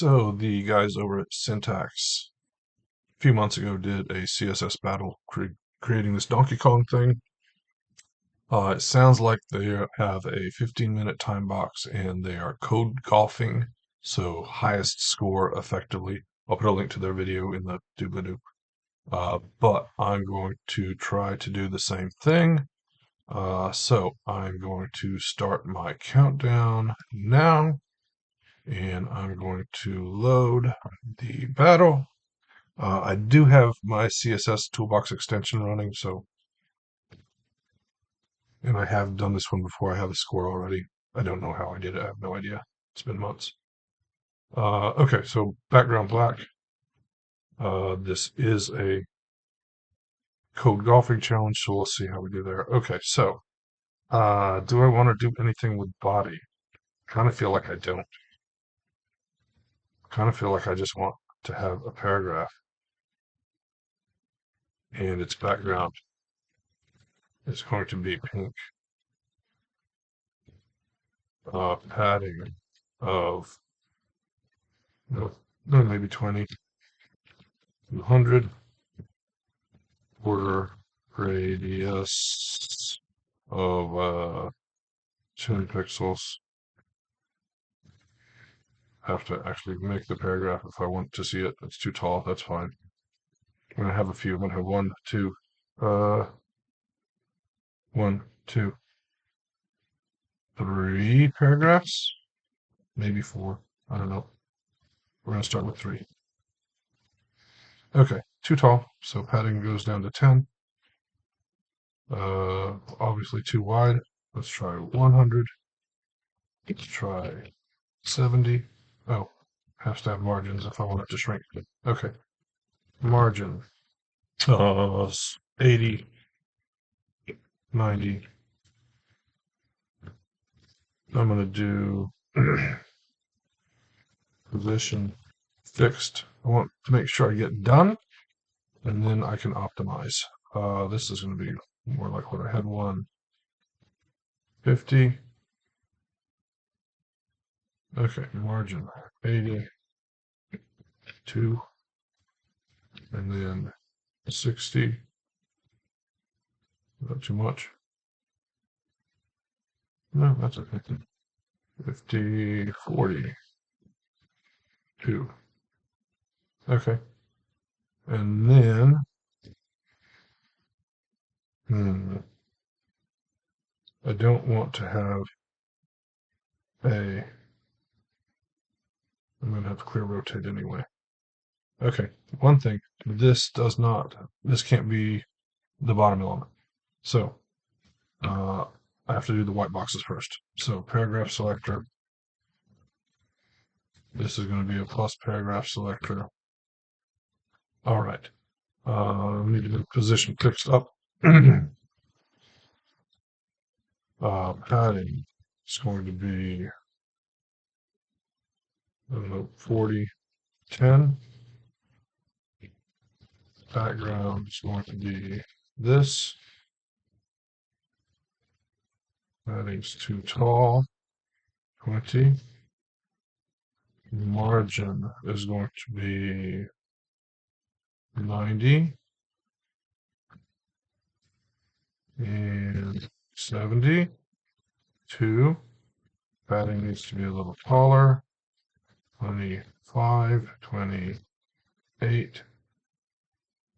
So the guys over at Syntax a few months ago did a CSSBattle creating this Donkey Kong thing. It sounds like they have a 15-minute time box and they are code golfing, so highest score effectively. I'll put a link to their video in the doobly-doo. But I'm going to try to do the same thing. So I'm going to start my countdown now, and I'm going to load the battle. I do have my CSS toolbox extension running, and I have done this one before. I have a score already. I don't know how I did it. I have no idea. It's been months. Okay, so background black. This is a code golfing challenge, so we'll see how we do there. Okay, so do I want to do anything with body? Kind of feel like I don't. Kind of feel like I just want to have a paragraph, and its background is going to be pink. Padding of no, maybe 20, 100, border radius of 10 pixels. I have to actually make the paragraph if I want to see it. It's too tall. That's fine. I'm gonna have a few. I'm gonna have one, two, three paragraphs, maybe four. I don't know. We're gonna start with three. Okay, too tall. So padding goes down to 10. Obviously too wide. Let's try 100. Let's try 70. Oh, has to have margins if I want it to shrink. Okay, margin. 80, 90. I'm going to do position fixed. I want to make sure I get done, and then I can optimize. This is going to be more like what I had, 150. Okay, margin 80, 2, and then 60. Not too much. No, that's okay. 50, 40, 2. Okay. And then, I don't want to have a, I'm going to have to clear rotate anyway. Okay, one thing, this can't be the bottom element. So, I have to do the white boxes first. So paragraph selector, this is going to be a plus paragraph selector. All right, we need to get position fixed up. Padding is going to be, I don't know, 40, 10. Background is going to be this. Padding's too tall, 20. Margin is going to be 90 and 70. 2. Padding needs to be a little taller. 25, 28.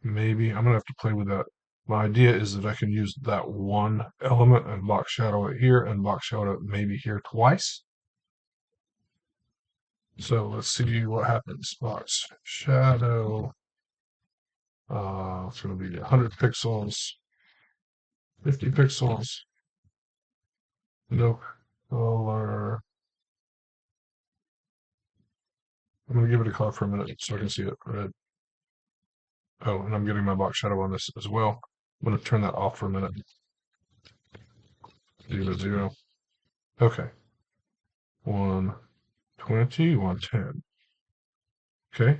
Maybe I'm gonna have to play with that. My idea is that I can use that one element and box shadow it here and box shadow it maybe here twice. So let's see what happens. Box shadow. It's going to be 100 pixels, 50 pixels. No color. I'm going to give it a color for a minute so I can see it red. Oh, and I'm getting my box shadow on this as well. I'm going to turn that off for a minute. 0, 0. Okay. 120, 110. Okay,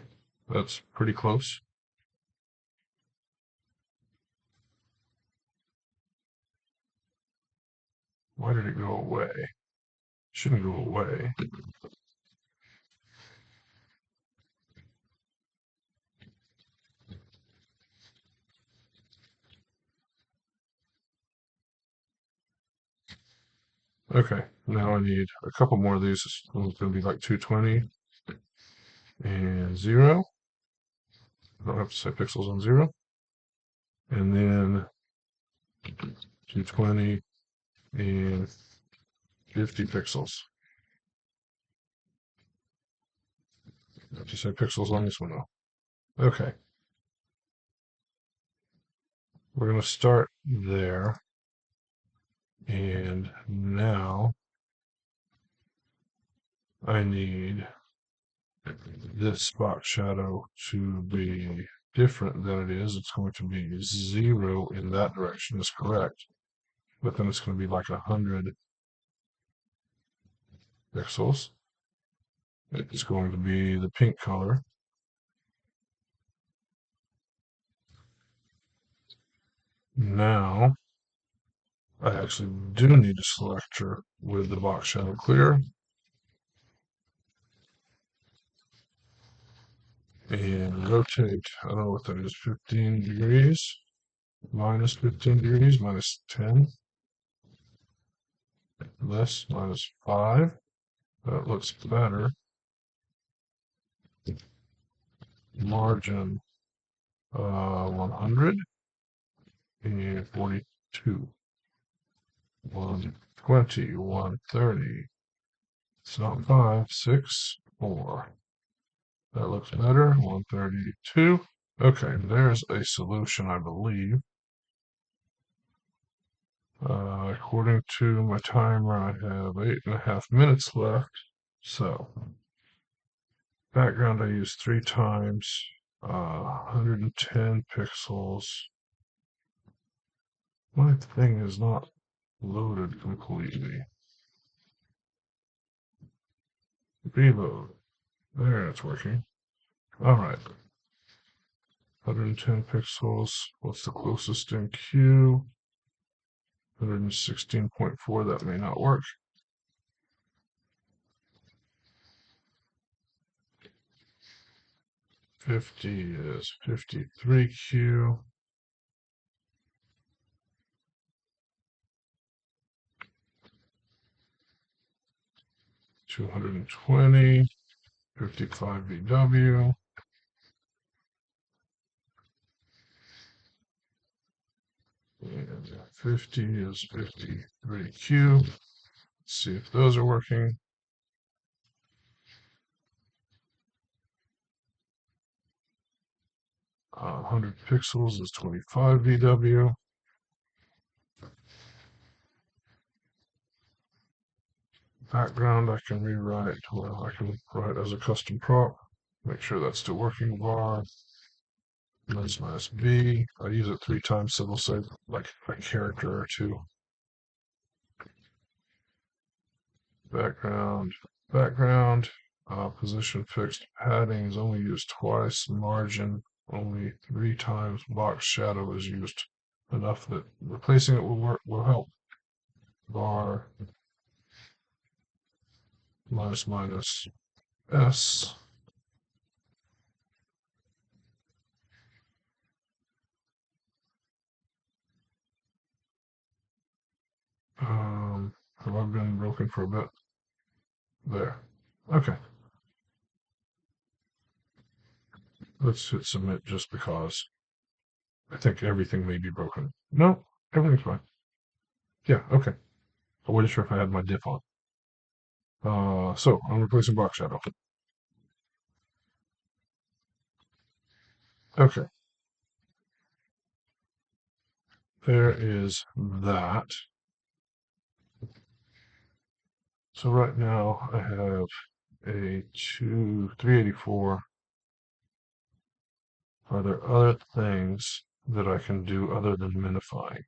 that's pretty close. Why did it go away? Shouldn't go away. Okay, now I need a couple more of these. It's going to be like 220 and 0. I don't have to say pixels on 0. And then 220 and 50 pixels. I have to say pixels on this one though. Okay, we're going to start there. And now I need this box shadow to be different than it is. It's going to be 0 in that direction is correct. But then it's going to be like 100 pixels. It's going to be the pink color. Now, I actually do need a selector with the box shadow clear. And rotate, I don't know what that is, 15 degrees, minus 15 degrees, minus 10, less, minus 5. That looks better. Margin 100 and 42, 120, 130. It's not 5, 6, 4. That looks better. 132. Okay, there's a solution, I believe. According to my timer, I have 8.5 minutes left. So, background I use 3 times, 110 pixels. My thing is not loaded completely. Reload. There, it's working. All right. 110 pixels. What's the closest in Q? 116.4. That may not work. 50 is 53Q. 220, 55 VW. And 50 is 53Q. Let's see if those are working. 100 pixels is 25 VW. Background I can rewrite. Well, I can write as a custom prop. Make sure that's still working. Var lens minus B. I use it 3 times, so it'll say like a character or 2. Background. Position fixed. Padding is only used twice. Margin only 3 times. Box shadow is used enough that replacing it will help. Var minus S. Have I been broken for a bit? There. Okay. Let's hit submit just because I think everything may be broken. No, everything's fine. Yeah, okay. I wasn't sure if I had my diff on. So I'm replacing box shadow. Okay. There is that. So right now I have a 384. Are there other things that I can do other than minifying?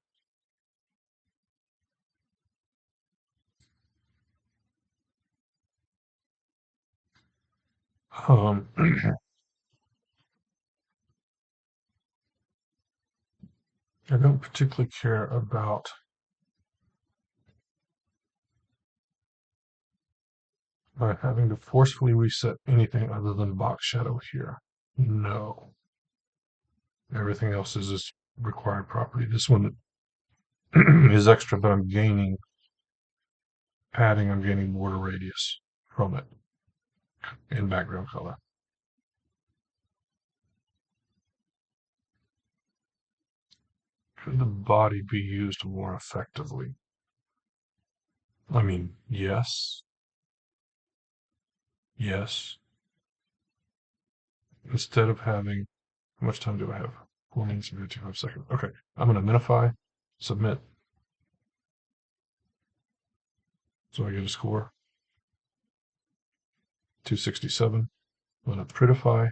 I don't particularly care about having to forcefully reset anything other than box shadow here. No. Everything else is just required property. This one is extra, but I'm gaining padding, I'm gaining border radius from it in background color. Could the body be used more effectively? I mean, yes. Yes. Instead of having, how much time do I have? 4 minutes and 55 seconds. Okay, I'm going to minify, submit. So I get a score 267. I'm going to prettify.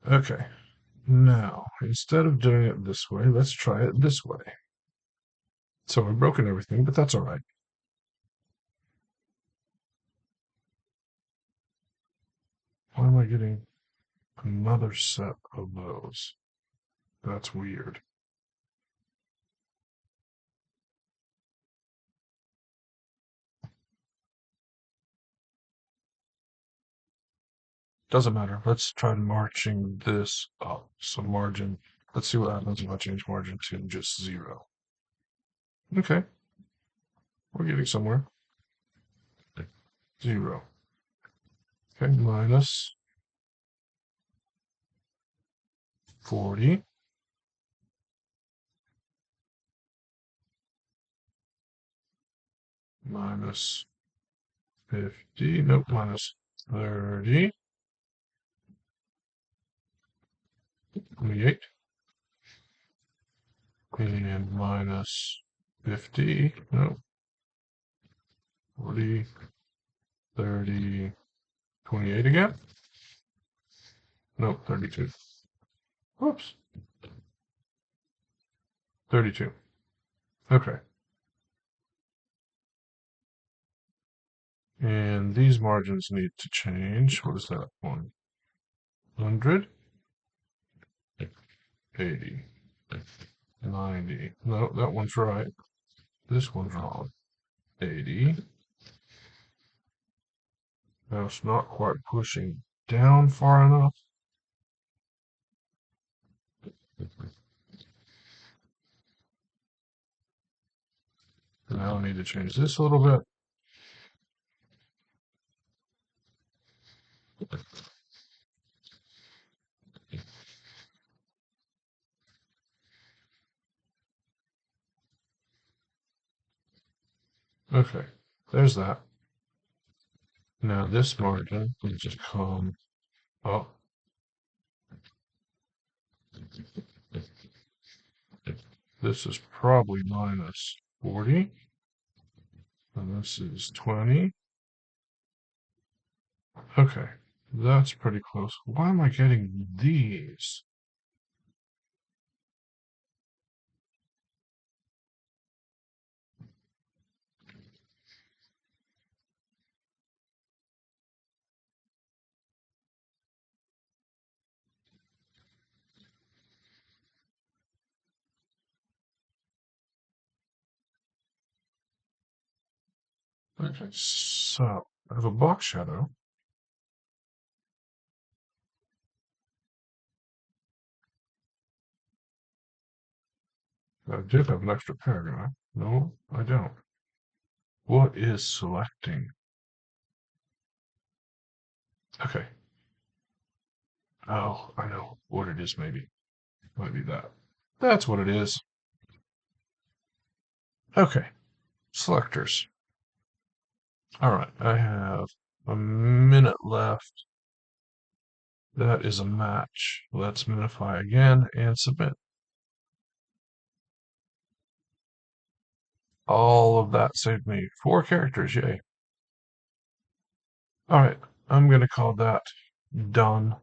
Okay, now instead of doing it this way, let's try it this way. So I've broken everything, but that's all right. Why am I getting another set of those? That's weird. Doesn't matter. Let's try marching this up. So margin, let's see what happens if I change margin to just 0. Okay, we're getting somewhere. 0. Okay, minus 40. Minus 50. Nope, minus 30. 28. And minus 50. Nope. 40. 30. 28 again. Nope, 32. Whoops. 32. Okay. And these margins need to change. What is that? 100. 80. 90. No, that one's right. This one's wrong. 80. Now it's not quite pushing down far enough. Now I need to change this a little bit. Okay, there's that. Now this margin will just come up. This is probably minus 40. And this is 20. Okay, that's pretty close. Why am I getting these? Okay, so I have a box shadow. I did have an extra paragraph. No, I don't. What is selecting? Okay. Oh, I know what it is, maybe. Might be that. That's what it is. Okay. Selectors. All right. I have a minute left. That is a match. Let's minify again and submit. All of that saved me 4 characters. Yay. All right. I'm going to call that done.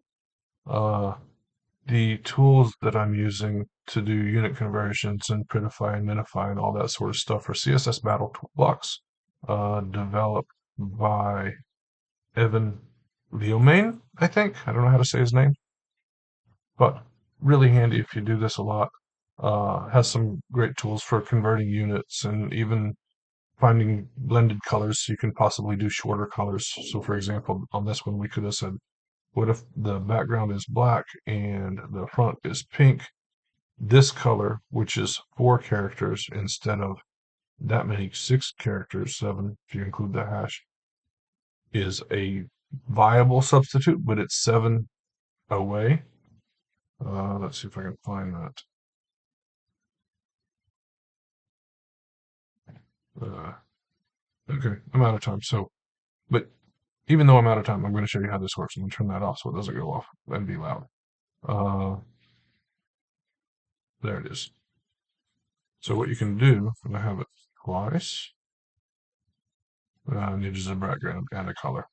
The tools that I'm using to do unit conversions and prettify and minify and all that sort of stuff are CSSBattle toolbox, developed by Evan Leomain, I think. I don't know how to say his name, but really handy if you do this a lot. Has some great tools for converting units and even finding blended colors so you can possibly do shorter colors. So for example, on this one, we could have said, what if the background is black and the front is pink? This color, which is 4 characters instead of that many 6 characters, 7 if you include the hash, is a viable substitute, but it's 7 away. Let's see if I can find that. Okay, I'm out of time. So, but even though I'm out of time, I'm going to show you how this works. I'm going to turn that off so it doesn't go off and be loud. Uh, there it is. So what you can do, and I have it twice, and it is a background and a color.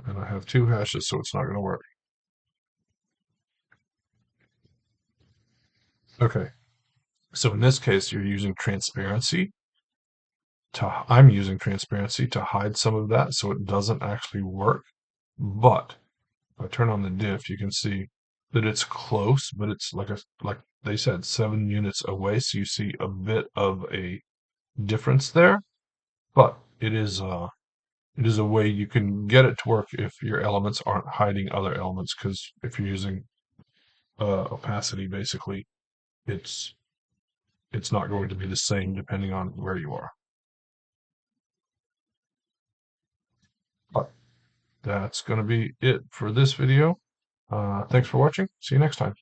And I have 2 hashes, so it's not going to work. Okay, so in this case, you're using transparency. I'm using transparency to hide some of that so it doesn't actually work. But if I turn on the diff, you can see that it's close, but it's like they said, 7 units away. So you see a bit of a difference there, but it is a way you can get it to work if your elements aren't hiding other elements. Because if you're using opacity, basically, it's it's not going to be the same depending on where you are. But that's going to be it for this video. Thanks for watching. See you next time.